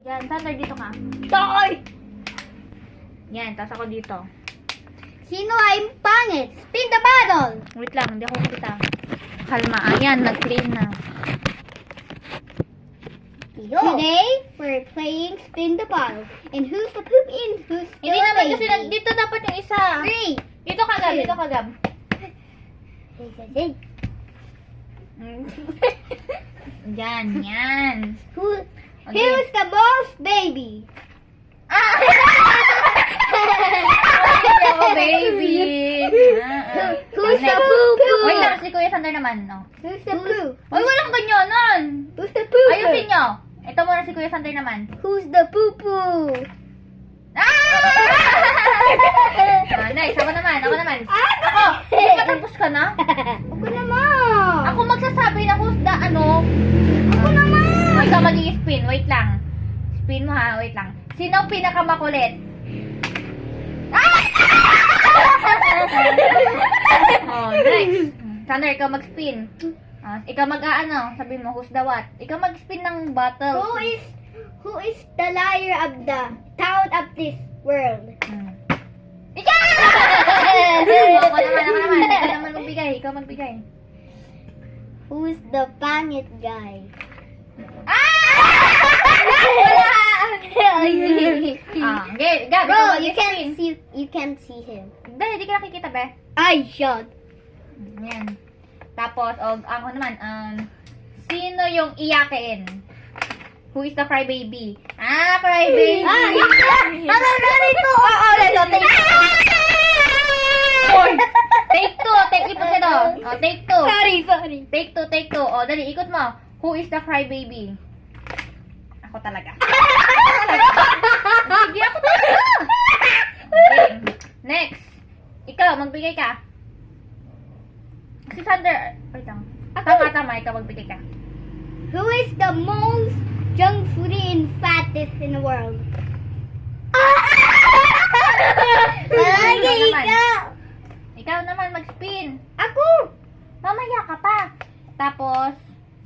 Yan, Thunder, dito ka. Toy! Yan, tas ako dito. Sino ay pangit? Spin the bottle! Wait lang, hindi ako makita. Kalma. Ayan, nag-clean na. Today, we're playing spin the bottle. And who's the poop in? Who's the Hindi naman kasi baby? dito dapat yung isa. 3. Dito ka, Gab. Dito ka, Gab. Yan, yan. Who's the boss baby? Ah! Hindi ako, baby. Who's the Next. poo-poo? Wait lang, si Kuya Sander naman, no? Who's the poo? Ay, walang ganyanan. Who's the poo? Ayusin nyo. Ito muna si Kuya Sander naman. Who's the poo-poo? Nice, ako naman. Ako! Ako! Hindi pa tapos ka na? Ako naman! Ako magsasabi na who's the ano. Ako naman! Huwag ka mag-i-spin. Wait lang. Spin mo ha. Wait lang. Sino ang pinakamakulit? Oh, next. Sander, ikaw mag-spin. Ikaw mag-ano. Sabi mo, who's the what? Ikaw mag-spin ng bottle. Who is the liar of the town of this world? Ikaw! Ako naman. Ikaw magbigay. Who's the pangit guy? Okay, Gab, Bro, ikaw you mag-spin. can't see him. Hindi ka nakikita, be. I shot. Yan. Tapos, ako naman, sino yung iyakin? Who is the crybaby? Crybaby! Ano ganito? Take two! Take ipot ka to. Take two. Sorry. Take two. Dali, ikot mo. Who is the crybaby? Ako talaga. Sige, ako talaga. Okay. Next. Ikaw, magbigay ka. Si Sander, wait lang. Tama, ikaw magbigay ka. Who is the most junk foodie and fattest in the world? Ikaw naman mag-spin. Ako! Mamaya ka pa. Tapos,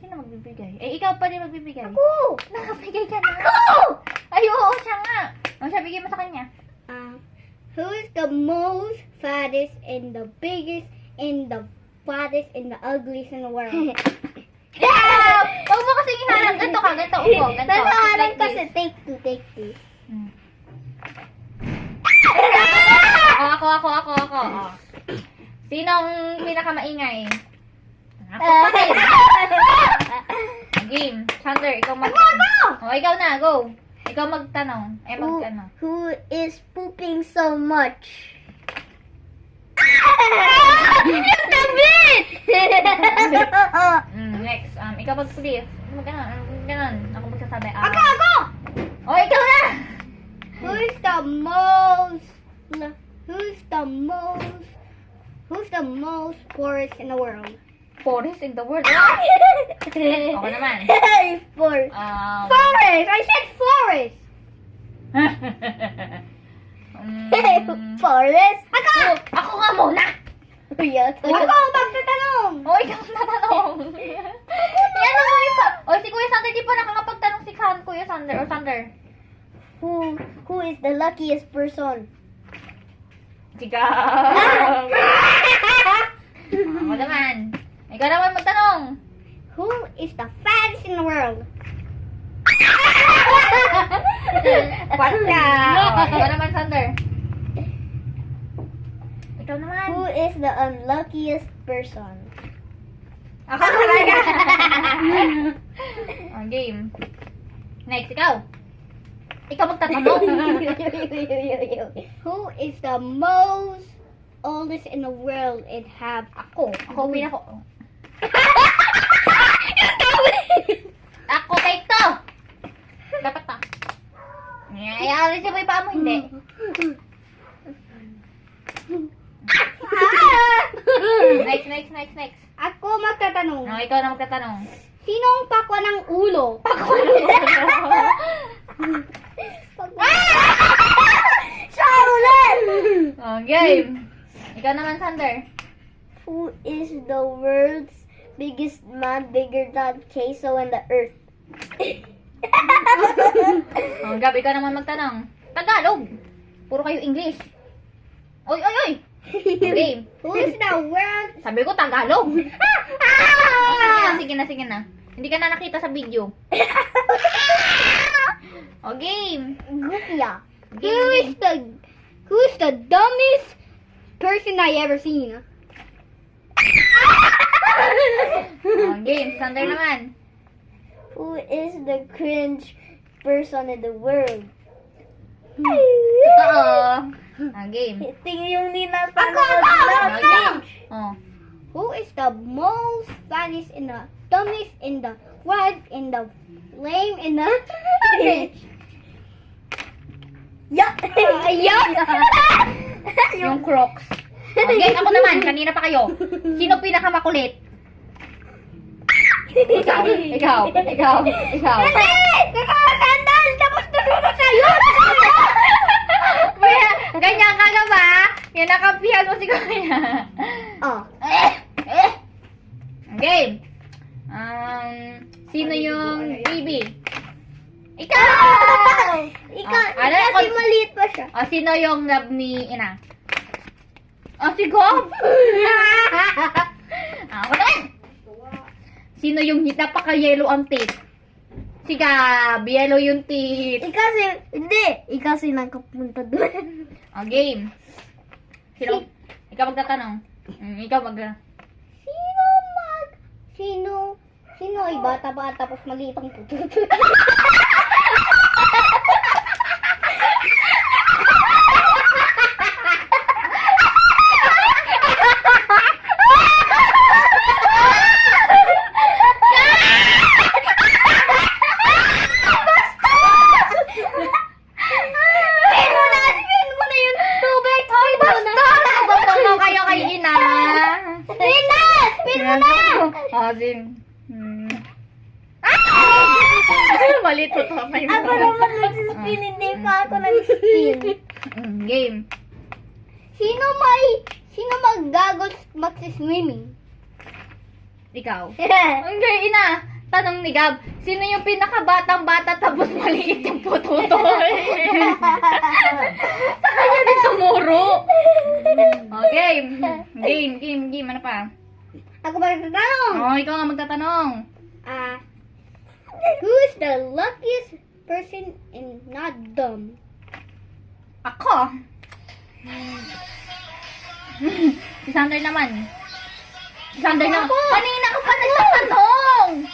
sino magbibigay? Ikaw pa rin magbibigay. Ako! Nakabigay ka na. Ako! Ay, oo, siya nga. Siya, bigay mo sa kanya. Who is the most fattest and the biggest and the fattest and the ugliest in the world? Huwag mo kasing iharap. Ganito ka, ganito. Upo, ganito. Nanahalan Like kasi. this. Take two. Ako. Sinong pinakamaingay? Ako pa rin. Game. Sander, ikaw ikaw na, go. Ikaw magtanong. Magtanong. Who is pooping so much? Next. Ikaw mag-please. Ganon. Ako magsasabi. Ako! Ikaw na! Who's the most poorest in the world? Forest in the world. Ako naman. Forest. Forest! I said forest! Forest? Ako nga muna! Ako magtatanong! Ikaw ang tatanong. Yan ang mga iba. Si Kuya Sander, di pa nakakapagtanong si Kuya Sander. Sander. Who is the luckiest person? Ikaw. Ako naman. Ikaw naman magtanong. Who is the fattest in the world? Pagka. Ikaw naman, Sander. Ikaw naman. Who is the unluckiest person? Ako talaga. Game. Next, ikaw. Ikaw magtatanong. Who is the most oldest in the world and have Ako pinako. Ako, take to. Dapat ta. Ayaw, siya ba yung paa mo? Hindi. Next. Ako magtatanong. Ikaw na magtatanong. Sinong pakwa ng ulo? Siya ulit! Game. Ikaw naman, Sander. Who is the world's biggest man bigger than queso in the earth? Gab, ikaw naman magtanong. Tagalog. Puro kayo English. Oy, oy, oy. Okay. Who is the world? Sabi ko Tagalog. Sige na, sige na. Hindi ka na nakita sa video. O, game. Goofia. Game, game. Who's the dumbest person I ever seen? O, game. Thunder naman. Who is the cringe person in the world? Totoo. O, game. Tingin yung nina O, game. O. Who is the most funniest in the dumbest in the what in the lame in the rich? Yuck! Yuck! Yung Crocs. O, game. Ako naman. Kanina pa kayo. Sino pinakamakulit? Ikaw. Ikaw. Ikaw. Ikaw. Hindi! Nakakasandal! Tapos nasunod sa'yo! Kaya, ganyan ka ka ba? Yan, nakapihan mo si Kuya. Oh. Game. Sino yung baby? Ikaw! Ikaw, ano kasi ako- maliit pa siya. Sino yung love ni Ina? Si Gob! Ako naman! Sino yung napaka-yellow ang teeth? Si Gab, yellow yung teeth. Ikaw si nagkapunta doon. Game. Ikaw magtatanong. Ikaw Sino ay bata ba tapos maliit ang puto? Spin mo na yung tubig! Basta kayo kay Ina. Spin mo na! Sin. Malit po to. Ako naman nag-spin, hindi pa ako nag-spin. Game. Sino mag-goggles mag-swimming? Ikaw. Hindi, Ina. Tanong ni Gab, sino yung pinakabatang bata tapos maliit yung pututo? Sa kanya din tumuro. Game. Game. Ano pa? Ako ba nagtatanong? Ikaw nga magtatanong. Who's the luckiest person and not dumb? Ako. Si Sander naman. Kanina ko pa nagtatanong.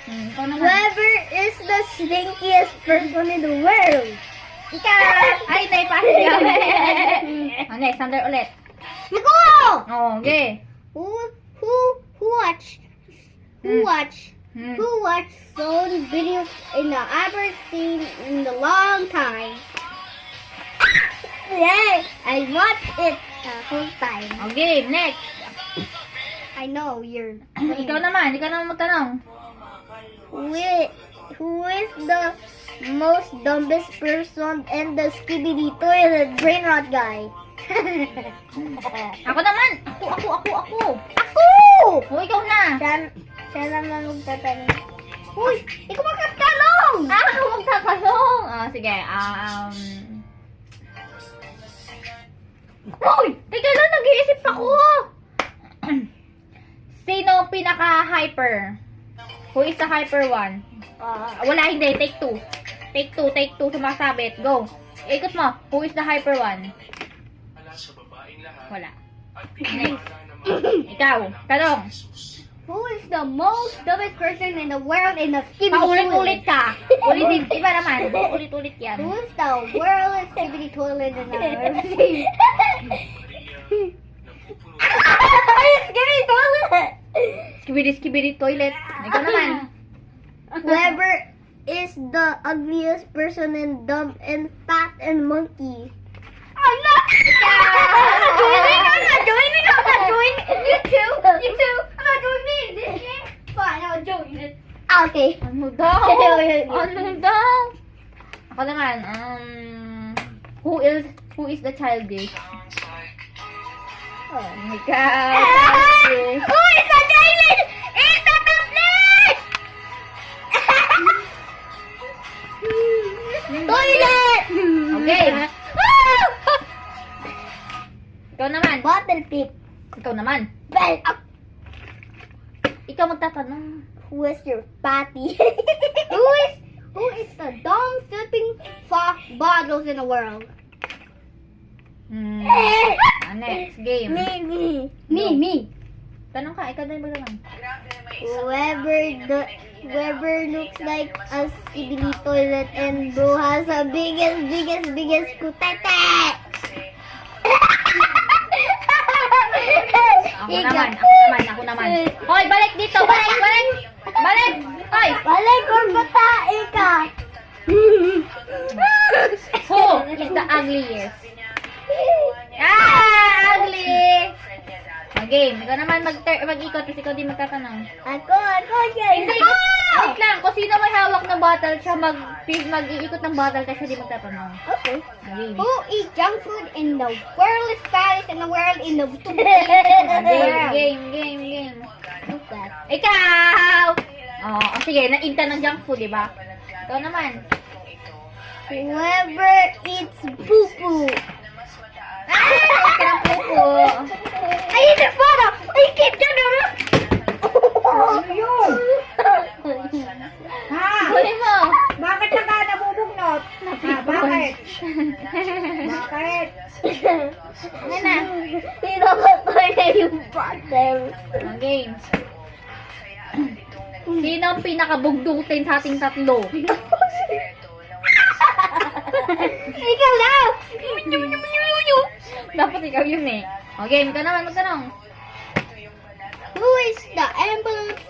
Ikaw naman. Whoever is the stinkiest person in the world? Ikaw! Ay, naipasa ka. Okay, Sander ulit. Ako! Okay. Who watched phone videos in the ever seen in the long time? Yeah, I watched it the whole time. Okay, next. I know you're. Ikaw naman magtanong. Who is the most dumbest person in the Skibidi toilet brain rot guy? Ako naman. Ako. Ikaw na. Siya naman magtatanong. Uy, ikaw magtatanong! Ako magtatanong. Sige. Uy! Teka lang, nag-iisip ako. Sino pinaka-hyper? Who is the hyper one? Wala, hindi. Take two. Take two. Sumasabit. Go. Ikot mo. Who is the hyper one? Wala. Next. Ikaw. Tanong. Who is the most dumbest person in the world in the Skibidi Paulit-ulit toilet? ka. Ulitin. Iba naman. Ulit-ulit yan. Who is the world's Skibidi toilet in the world? Skibidi toilet! Skibidi toilet. Ikaw naman. Whoever is the ugliest person in dumb and fat and monkey. I'm not joining. You too. I'm not joining this game. Fine, I'll join it. Okay. Ano daw? Ako naman. Who is the childish? Ikaw. Who is the childish? It's the tablet! Toilet! Okay. Ikaw naman. Bottle tip. Ikaw naman. Bell up. Ikaw magtatanong. Who is your patty? who is the dumb sipping bottles in the world? Next game. Me. Tanong ka, ikaw din ba naman? Whoever looks like a skibidi toilet and bro has a biggest kutete. Ako naman. Hoy, balik dito. Balik. Hoy. Balik kung batae ka. Who is the ugliest? Ugly! Game. Ikaw naman mag-ikot kasi ikaw din magtatanong. Ako yan. Hindi, wait lang. Kung sino may hawak ng bottle, siya mag-iikot ng bottle kasi siya di magtatanong. Okay. Game. Who eats junk food in the world is fattest in the world in the Game. Who's that? Ikaw! Sige, nainta ng junk food, di ba? Ikaw naman. Whoever eats poo-poo. Ikaw ng pupo. I eat the photo. I keep doing Ano yun? Ha? Huli mo. Bakit na ka nabubugnot? Ha, bakit? Bakit? Ano na? Pinapatay na yung bottle. Game. Sino ang pinakabugdutin sa ating tatlo? Ikaw lang! Dapat ikaw yun eh. Game, ikaw naman magtanong. Who is the ambulance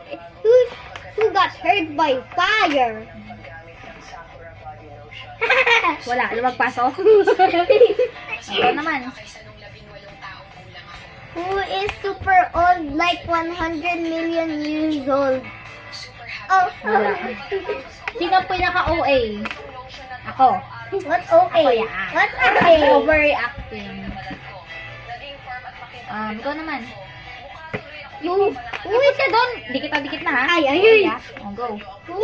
who got hurt by fire? Wala, lumagpaso. Ikaw naman. Who is super old, like 100 million years old? Oh, Wala. Sino ang pinaka-OA? Ako. what's okay? Ako yan. What's okay? Overreacting. Ikaw naman. Who is Ka doon. Dikit na ha. Ay. Go. Who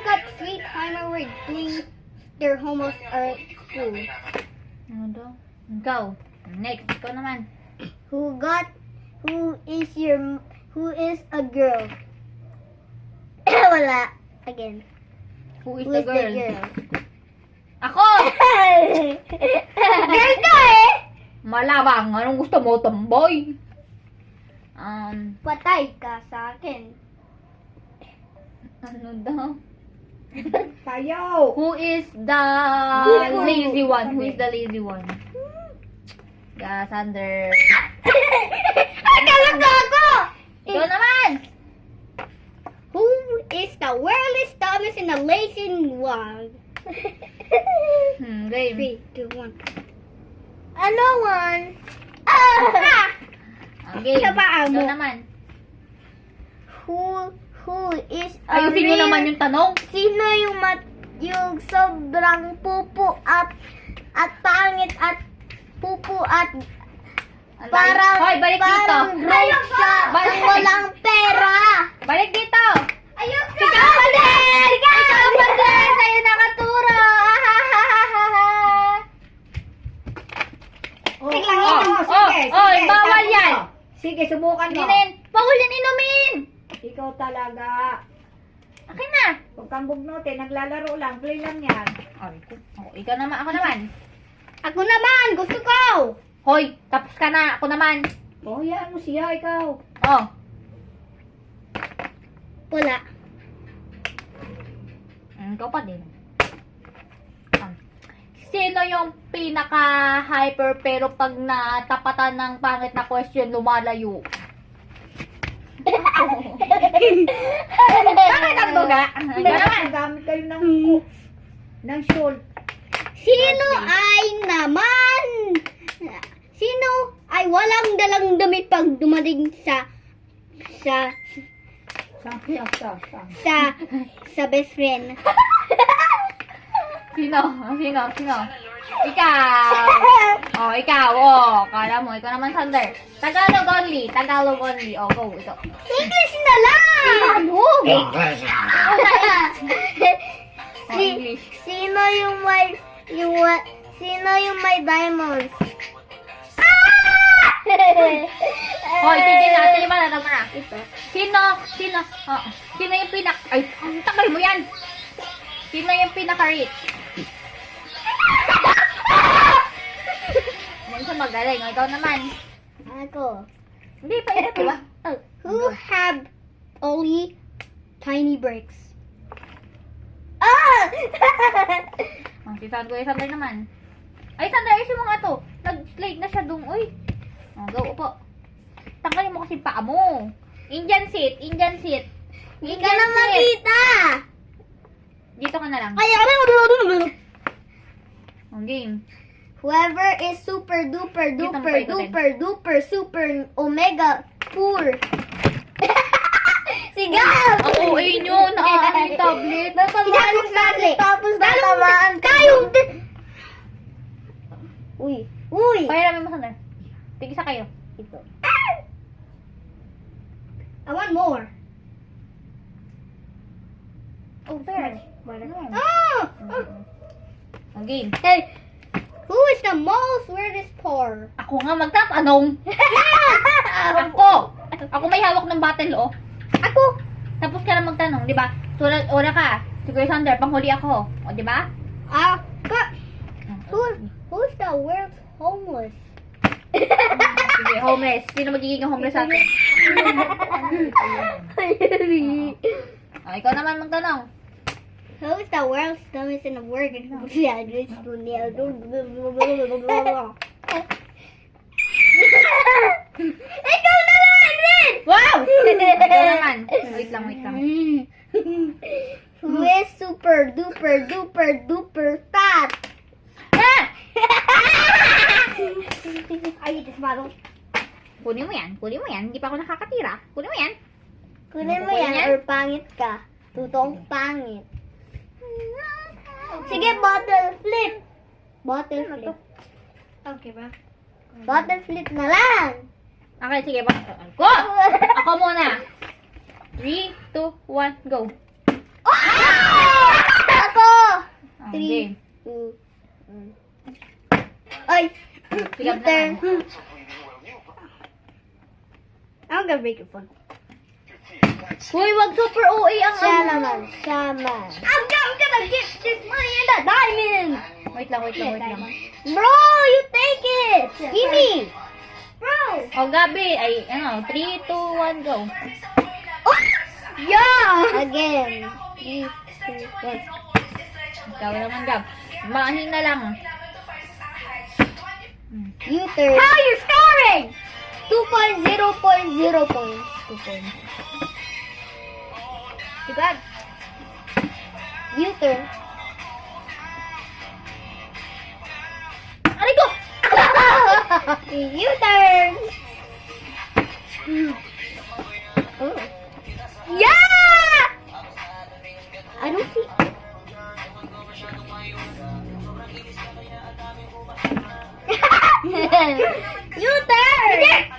got three timer with doing their homework at school? Ano daw? Ikaw. Next. Ikaw naman. Who is a girl? Wala. Again. Who is Who the is girl? girl? Ako! Girl ka eh! Malabang. Anong gusto mo, tomboy? Patay ka sa akin. Ano daw? Tayo! Who is the lazy one? Who is the lazy one? Sander. Akala ko ako! Ikaw naman! Who is the world's dumbest in the lazy one? Game. 3, 2, 1. Ano one? Game. Sa paa mo. Ikaw naman. Who is a Ayusin mo naman yung tanong. Sino yung sobrang pupo at pangit at pupo at parang Hoy, balik dito. broke siya Balik. walang pera. Balik dito. Ayun ka! Ikaw pa din! Ikaw pa din! Sa'yo nakaturo! Sige, bawal tapos yan. mo. Sige, subukan mo. Hindi bawal yan inumin! Ikaw talaga. Akin na. Huwag kang bugnote, naglalaro lang, play lang yan. Ikaw naman, ako naman. Ako naman! Gusto ko! Hoy, tapos ka na. Ako naman. Oh, yan mo siya, ikaw. Wala. Ikaw pa din. Sino yung pinaka-hyper pero pag natapatan ng pangit na question, lumalayo? Bakit ang duga? Ikaw naman. Gamit kayo ng shoulder. Sino ay walang dalang damit pag dumating sa best friend? Sino? Ikaw. Ikaw. Kala mo. Ikaw naman, Sander. Tagalog only. Go. Ito. English na lang! Tagalog! English. Sino yung may diamonds? Hoy, tigil na. Tigil na. Tama na. Ito. Sino yung ay, ang tagal mo yan. Sino yung pinaka-rich? Yan siya magaling. Ikaw naman. Ako. Hindi pa ito, diba? Who have only tiny bricks? Ah! Si Sander naman. Ay, Sander, ayusin mo nga to. Nag-slate na siya dun. Uy. Go, upo. Tanggalin mo kasi paa mo. Indian seat. Hindi ka na makita. Dito ka na lang. Ay, Ang game. whoever is super duper Dito mo duper pa ikutin. duper duper super omega poor. Sigaw! Ang OA nyo. Nakakano yung tablet. Natamaan yung tablet. Tapos natamaan kayo. Uy. Uy. Pahiramin mo, Sander. Tigisa kayo. Ito. I want more. Oh, there. Ah! Ang game. Hey, who is the most weirdest poor? Ako nga magtatanong. Ako may hawak ng battle, oh. Ako. Tapos ka na magtanong, di ba? Sulat, ora ka. Siguro Sander, panghuli ako. O, di ba? But who's the world's homeless? Sige, homeless. Sino magiging homeless sa atin? Ikaw naman magtanong. Who's the world's dumbest in the world? Yeah, this dunia. Ikaw na lang, Ren! Wow! Ikaw naman. Wait lang. Who is super duper duper duper fat? Ah! Ay, this bottle. Kunin mo yan. Hindi pa ako nakakatira. Kunin mo yan. Kunin mo Kunin yan yan? or pangit ka. Tutong pangit. Sige, bottle flip. Bottle flip. Okay ba? Bottle flip na lang. Okay, sige. Go! Ako muna. 3, 2, 1, go. Ako! Okay. 3, 2, Ay! Sige, Turn. naman. I'm gonna make it fun. Uy, wag super OA ang Siya ano. naman. I'm gonna get this money and the diamond! Wait lang. Bro, you take it! Give me! Bro! O, Gabi. Ay, 3, 2, 1, go. Oh! Yeah! Again. 3, 2, 1. Ikaw naman, Gab. Maahin na lang. You turn. How you scoring? 2.0 points. 2 points. Diba? You turn. Aray ko! You turn. Oh. Yeah! I don't see. You turn.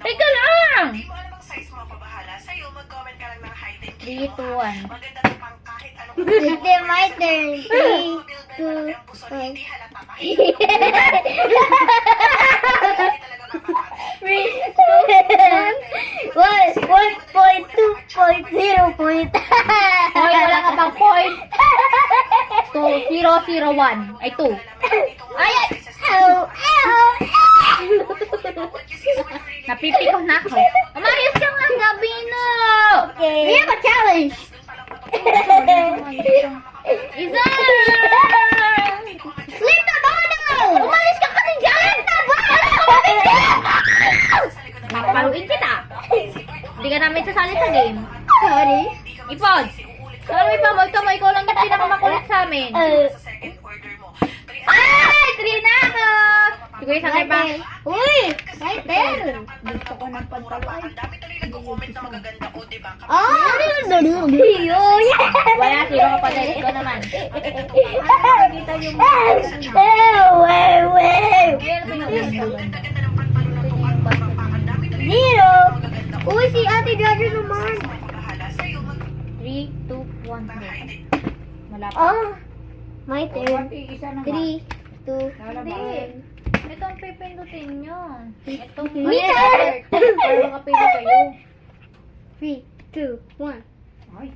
Teka lang! Di mo alam ang size mo, pabahala sa'yo. Mag-comment ka lang ng height and 3, 2, 1. maganda na pang kahit anong It's my turn. 3, 2, 1. hindi halata kahit One, 1.2.0 point. Hoy, wala ka pang point. 2, 0, 0, 1. Ay, 2. Ay! Ow, ow, Napipiko na ako. Umayos ka nga, Gabi, no! Okay. We have a challenge. Isa! Flip the bottle. Umalis ka kasi dyan! Papaluin kita. Hindi ka namin sasali sa game. Sorry. Ipod! Ano mo, ikaw lang yung pinakamakulit sa amin. sa second order mo. Ay! 3 na ako! Siguro sa akin pa. Uy, my turn. Gusto ko ng pantaloy. Ang dami tuloy nagko-comment na magaganda o, diba? Oh, Wala, 0 ka pa dahil ikaw naman. Kita yung Ayan, pinag-uusap. Ganda ng pantalon na to at ang dami tuloy Zero. Uy, si Ate Gaga naman. pabahala sa'yo. 3, 3, 2, 1, go. Wala pa. Oh, my turn. Isa na ba? 3, 2, Hindi. Ito ang pipindutin nyo. Ito ang Yeah. para makapili kayo. 3, 2, 1. Ay.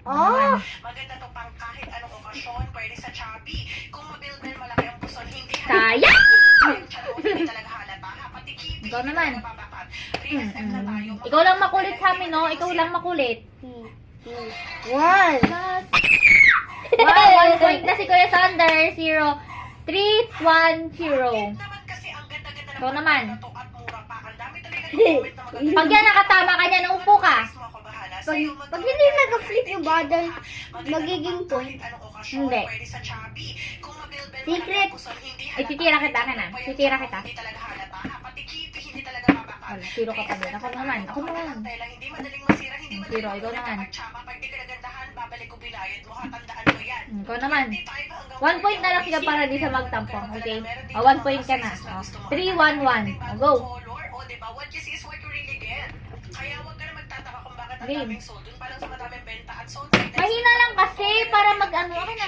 Oh! Maganda to pang kahit anong okasyon, pwede sa chubby. Kung mabilbil malaki ang puson, hindi Sayang! yung tiyan, hindi talaga halata. Pati kipi, Ikaw naman. nababakat. 3SF na tayo. Ikaw lang makulit sa amin, no? Ikaw lang makulit. 3, 2, 1. Wow, 1 point na si Kuya Sander. 0. 3, 1, 0. Naman kasi ang ganda-ganda Ikaw naman. to at mura pa. Ang dami talaga nag-comment na maganda. Pag yan nakatama ka dyan, upo ka. Ako bahala Pag, sa'yo. pag hindi nag-flip yung bottle, magiging point. Kahit anong okasyon, Hindi. pwede sa chubby. Kung mabilbil Secret. malaki ang puson, hindi Ay, titira kita ka na. Titira kita. Hindi talaga halata. Pati kipi, hindi talaga babakat. Wala, 0 ka pa din. Ako naman. Ako naman. Hindi madaling masira, hindi madaling Zero, ikaw naman. Tsaka pag di ka nagandahan, babalik ko binayad mo. Tandaan mo yan. Ikaw naman. 1 point na lang siya para di sa magtampong. Okay? 1 point ka na. 3, 1, 1. Go. O, diba? What you see is what you really get. Kaya huwag ka na magtataka kung bakit ang Game. daming sold. Doon pa lang sa madaming benta at sold. Mahina lang kasi para mag-ano. Ako na.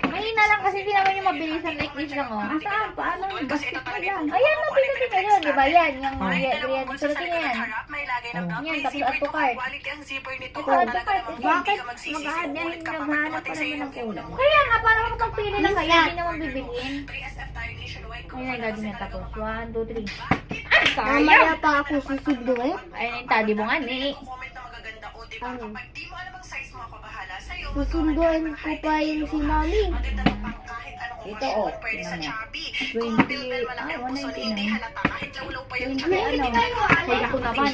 Mahina lang kasi hindi naman yung mabilisan like this lang, oh. Saan? Paano? Kasi ito talaga yung Ayan, napinutin ka yun, di ba? Yan, yung May yan, dalawang yan. bulsa sa Pinutin likod yan. at harap, may lagay na belt, Yan, may tapos zipper add to to. cart. Quality ang zipper nito. Ito, add to Talaga cart. namang Bakit hindi ka magsisisi. mag-add yan? Ulit kapag Naghahanap dumating pa sa'yo naman yung ng unang Kaya nga, para makapagpili lang kayo, hindi naman bibiliin. 3SF tayo nationwide. Kung Ayun, wala gagawin kasi niya tapos. talagang 1, 2, 3. Ay, sayang! Mamaya pa ako susunduin. Ayun yung tadi mo nga, ni. comment na magaganda o diba? Ano? Kapag di mo alam ang size mo, ako bahala sa'yo. Susunduin ko pa yung si Mami. Maganda to pang kahit anong Ito, okasyon, oh, pwede sa tingnan mo. chubby. Kung mabilbil malaki ang puson, hindi halata. Kahit lawlaw pa yung chubby. Ano? Huwag ako naman.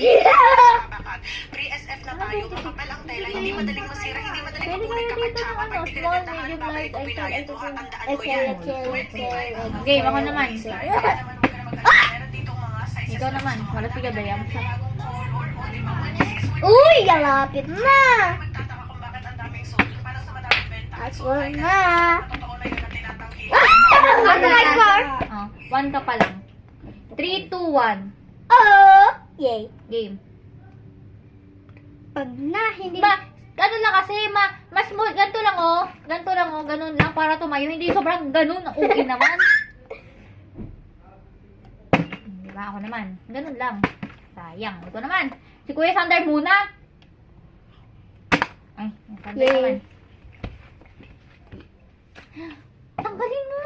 3SF na tayo, makapal ang tela, hindi madaling masira, hindi madaling Pwede mapunin kayo kapag dito tsaka. ng Pag di ka small, nagandahan, medium, babalik large, ko binayad mo. XL, Tandaan mo XL, yan. XL, 25. Game, ako naman. Kaya naman, huwag ka na mag-alala. Meron ditong mga sizes Ikaw na naman. gusto mo. Wala si Gabayam. Bagong color, o diba? What you see is what Uy, kalapit na. magtataka kung bakit ang daming sold. Parang sa madaming benta. Ako So, ay, na. totoo na yun ang tinatanggi. Ano my score? Oh, 1 ka pa lang. 3, 2, 1. Oh! Yay. Game. Pag na, hindi. Ano lang kasi, mas small, ganito lang oh. Ganito lang oh, ganun lang para tumayo. Hindi sobrang ganun, okay naman. Diba, ako naman. Ganun lang. Sayang. Ito naman. Si Kuya Sander muna. Ay, yung Sander Yay. naman. Tanggalin mo!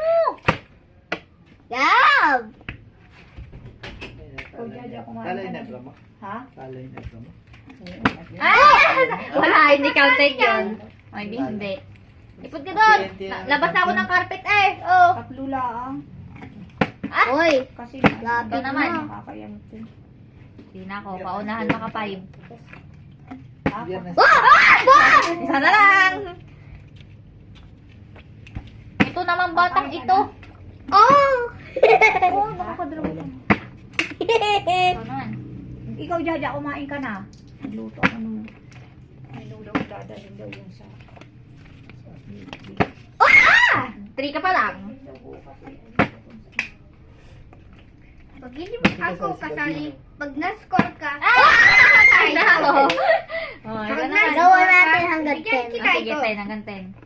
Gab! Ikaw, Jaja, kumain Talay ka na na. drama. Ha? Talay na drama. Ah! Wala, hindi counted yun. O, hindi. Ipot ka doon. Labas na ako ng carpet eh. Oh. Tatlo lang. Ah! Uy, Kasi lapit Ito naman. na. nakakayamot yun. Hindi na ako. Paunahan maka 5. Yan na. Isa na lang. Ito naman batang ito. Oh! Oh, nakakadalawa ka. Ito naman. Ikaw, Jaja, kumain ka na. Nagluto ako nung... May lulaw dadalhin daw yung sa... 3 ka pa lang. Pag hindi mo ako kasali, pag na-score ka, Ay, na ako. Oh, ito pag naman. nagawa natin hanggang Bigyan 10. kita. Ah, sige, 10 hanggang 10.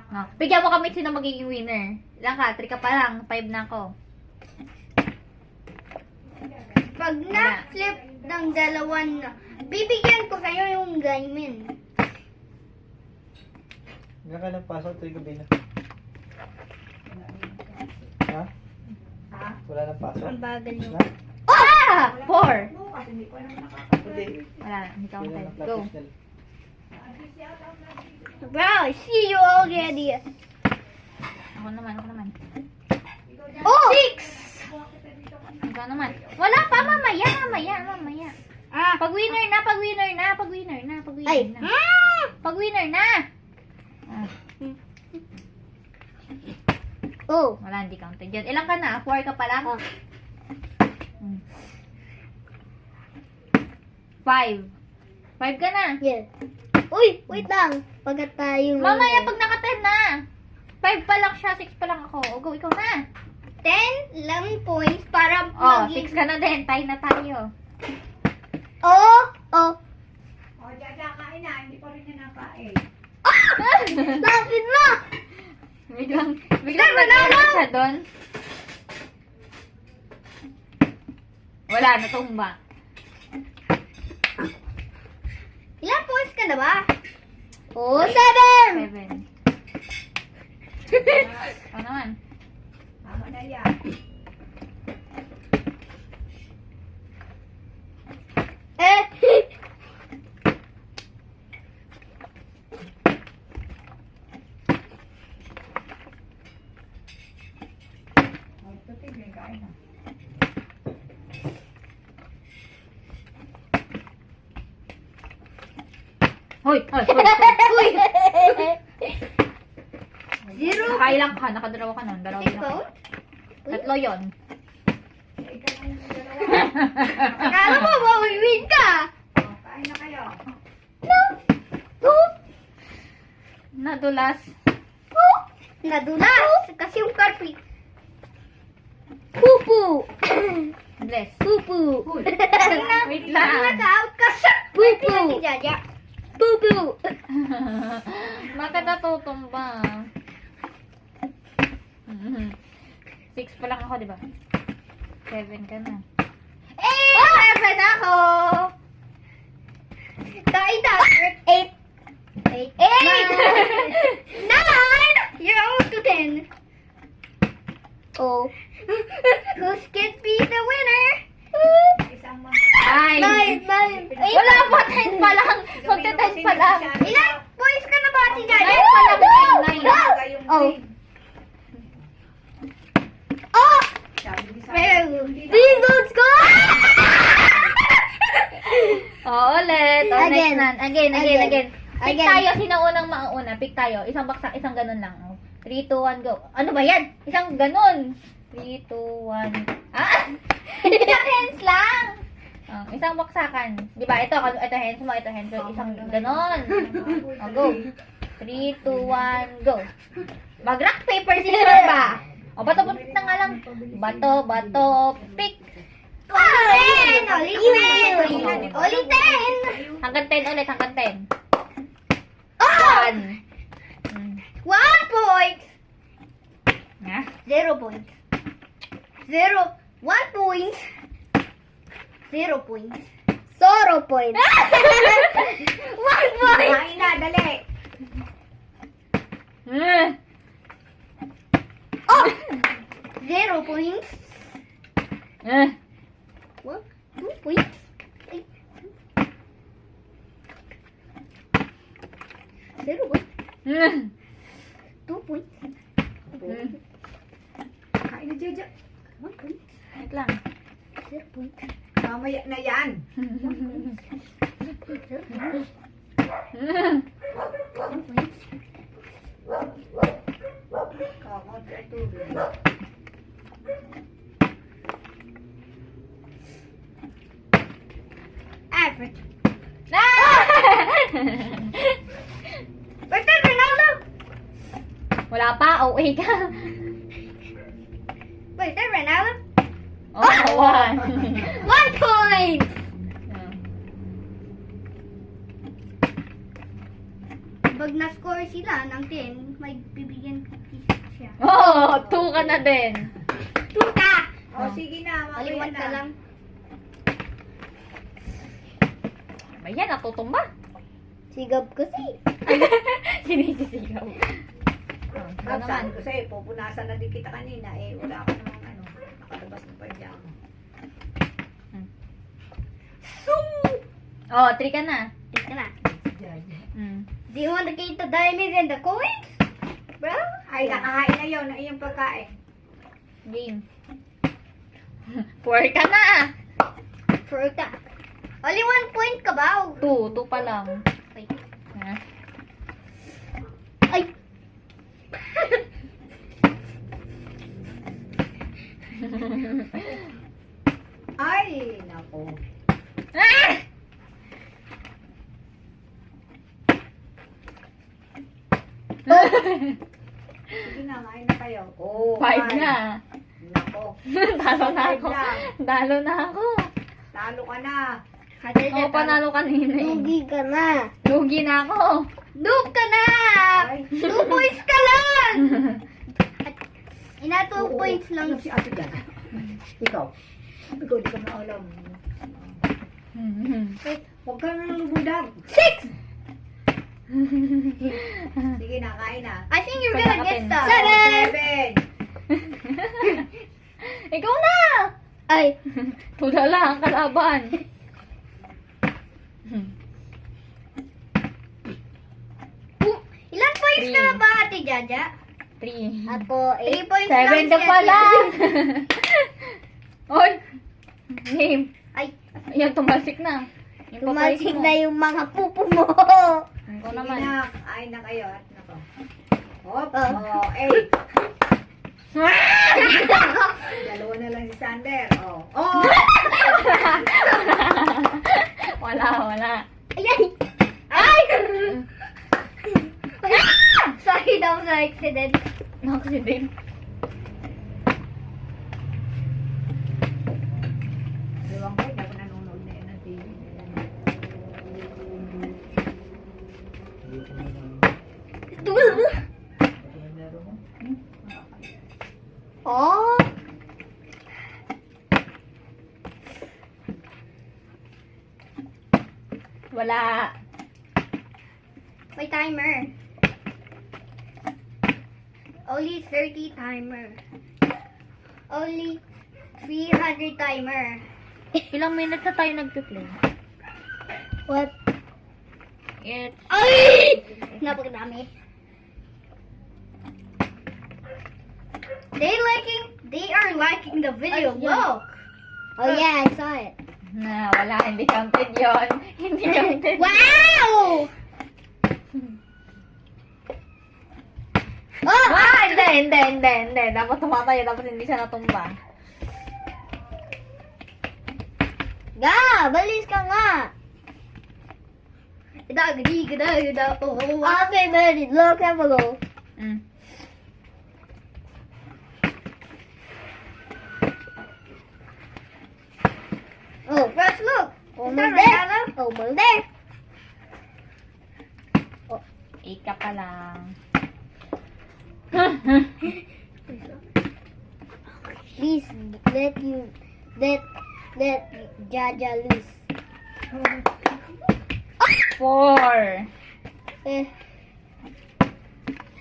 No. Bigyan mo kami sino magiging winner. Ilan ka? 3 ka pa lang. 5 na ako. Pag na-flip ng dalawan na, bibigyan ko kayo yung diamond. Nga ka nagpasok tuwing gabi na. Ha? Ha? Wala nang pasok? Ang bagal nyo. Na? Ah! 4! Kasi hindi ko alam Hindi. Wala, hindi Wala counted. nang Go. practice nila. Bro, I see you already. Ako naman. Oh! 6! Ikaw naman. Wala pa, mamaya. Ah! Pag winner na. Ay! Pag winner na. Ah, Oh! wala, hindi counted yan. Ilan ka na? 4 ka pa lang? Ah. 5. 5 ka na. Yeah. Uy! Wait lang. Pagkat tayo... Mamaya, pag naka-10 na. 5 pa lang siya, 6 pa lang ako. O, go, ikaw na. 10 lang points para Oh, 6 ka na din. Tie na tayo. Oh! Oh! O, Jaja, kain na. Hindi Lapit na! Biglang Sir, manalo! nag-error siya doon. Wala, natumba. Ilan points ka na ba? Oh, 7! 7. Ano naman? Tama na yan. Eh! Magtutigil ka na. Hoy! Hoy! Hoy! Hoy! Zero. Nakailang ka? Nakadalawa ka nun. Dalawa Six lang. points? Tatlo yun. Ikaw lang yung dalawa. Akala mo, mawin ka! Oh, kain na kayo. No! No! Nadulas. No! Nadulas! Kasi yung carpet. Pupu! Bless. Pupu! Wait lang. Nag-out ka siya! Pupu! Pupu! Bakit natutumba? 6 pa lang ako, di ba? 7 ka na. Eh! 7 ako! Kain na! 8! 8! 9! You're almost to 10. Oh. Who's can be the winner? Isang mga. Ay! 9! Wala pa, 10 pa lang. Magta 10 pa lang. Ilan points ka na ba, Ate Jaja? 9 pa lang. 9. Oh. Grade. Oh! Sabi ni Sarah, Very yung good. lead. Please don't score! Oh, ulit. Oh, Again. next na. Again. Pick Again. tayo. Sino unang mauna? Pick tayo. Isang baksak, isang ganun lang. 3, 2, 1, go. Ano ba yan? Isang ganun. 3, 2, 1. Ah! Isang hands lang. Oh, isang baksakan. Di ba? Ito hands mo, ito hands mo. Isang ganun. Oh, go. 3, 2, 1, go. Mag-rock, paper, scissors ba? O, bato na nga lang. Bato, pick. Only 10! Only 10! Hanggang 10 ulit, hanggang 10. Oh! 1. 1 point! Nga? 0 points. 0. 1 point. 0 points. 0 points. 1 point. Kain na, dali. Oh! 0 points. 1, 2 points. 0 points. 2 points. Kain na, Jaja. 1 point. Wait lang. 0 points. Mamaya na yan. Kakunti ang tubig. Average. Ah! Basta Ronaldo. Wala pa, OA ka. Basta Ronaldo. Oh, 1. 1 point. Pag na-score sila ng 10, may bibigyan siya. Oh, 2 ka na din. Tuta! O, sige na. Mamaya Aliwan na. ka lang. Ayan, natutumba. Sigab kasi. Sinisisigaw. Oh, ano naman? Sabi ko sa'yo, pupunasan na din kita kanina. Eh, wala ka namang nakalabas ng pajama. Oh, 3 ka na. Tika na. Jaja. Do you want to get the diamonds and the coins? Bro? Ay, nakahain na yun. Ang iyong pagkain. Game. 4 ka na. Fruta. Only 1 point ka ba? 2 pa lang. Ay. Ha? Ay! Ay, nako. Ah! Sige na, kain na kayo. Oh, 5 na. Nako. Talo na ako. Five lang. Talo na ako. Talo ka na. Ako panalo kanina eh. Lugi ka na. Lugi na ako. Noob ka na! Ay. 2 points ka lang! Ina, 2 points lang. Si Ate Jaja. Ikaw. Sabi ko, di ko na alam. Huwag ka na lubudag. 6! Sige na, kain na. I think you're Kaya gonna get kapin. stuck. 7! Ikaw na! Ay, Tulala ang kalaban. ilan points ka na ba, Ate Jaja? 3. Ako, 8 points 7 lang ka siya. pa lang. Oy! Name. Ay, Ayan, tumalsik na. Yung papayos tumalsik mo. na yung mga pupo mo. Ikaw Sige naman. na, kain na kayo. At nako. Hop, Oh. 8. Dalawa na lang si Sander. Oh. Wala. Ayan! Ay! Sorry daw sa accident. Accident. Ewan ko, hindi ako nanonood na yun ng TV. Dito na lang. Ito na laro mo. Oh! Wala. May timer. Only 30 timer. Only 300 timer. Ilang minutes na tayo nagpe-play? What? It's Ay! Napakadami. They are liking the video. Ay, yeah. Look. Oh yeah, I saw it. na wala, hindi counted yon. Hindi counted. Wow! Oh! Ah, hindi. Dapat tumatayo, dapat hindi siya natumba. Ga, balis ka nga. Gada. Okay, ready. Look, have a go. Mm. Oh, first look. Almost there. Almost there. Ika pa lang. Please let Jaja loose. 4. Eh,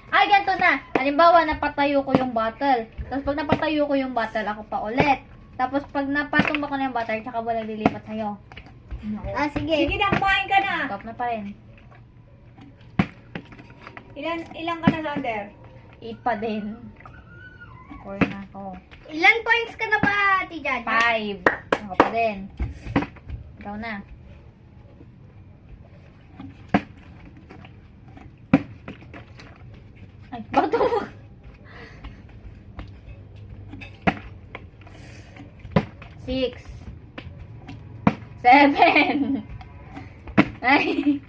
Ay, ganito na. Halimbawa, napatayo ko yung bottle. Tapos pag napatayo ko yung bottle, ako pa ulit. Tapos pag napatumba ko na yung bottle, tsaka wala lilipat sa'yo. sige. Sige na, kumain ka na. Stop na pa rin. Ilan ka na, Sander? 8 pa din. 4 na ako. Ilan points ka na ba, Ate Jaja? 5. Ako pa din. Ikaw na. Ay, bato mo. 6. 7. Ay.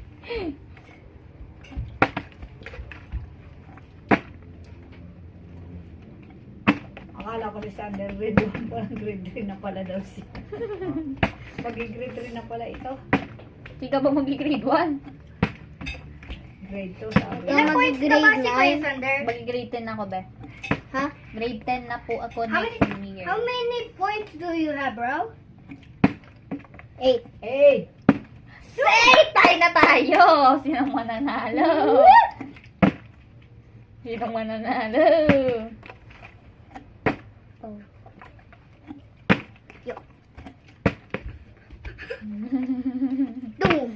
Akala ko ni Sander grade 1, parang grade 3 na pala daw siya. Mag-grade 3 na pala ito. Hindi ka ba mag-grade 1? Grade 2 sabi. Ilan points ka ba grade si Kuya Sander? Mag-grade 10 ako, be. Ha? Grade 10 na po ako How next year. How many points do you have, bro? 8. Hey! Say, tayo na tayo! Sinong mananalo? Sinong mananalo? Oh. Yo. Boom.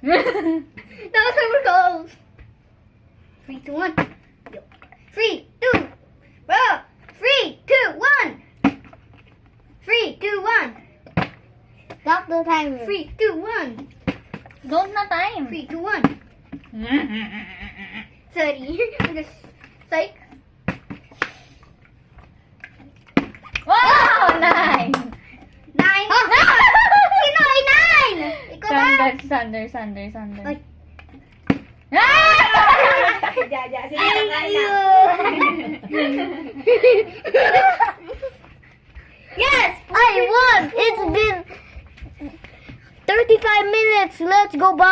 That was super close. 3, 2, 1. Yo. 3, 2. Bro. 3, 2, 1. 3, 2, 1. Stop the timer. 3, 2, 1. Don't na time. 3, 2, 1. Sorry. I'm just psych. Wow! Nice! 9. Oh, sino ay 9? Ikaw ba? Sander. Ay. Ah! Si Jaja, sige na, Thank kain you. na. Yes, I won. 35 minutes. Let's go, bye.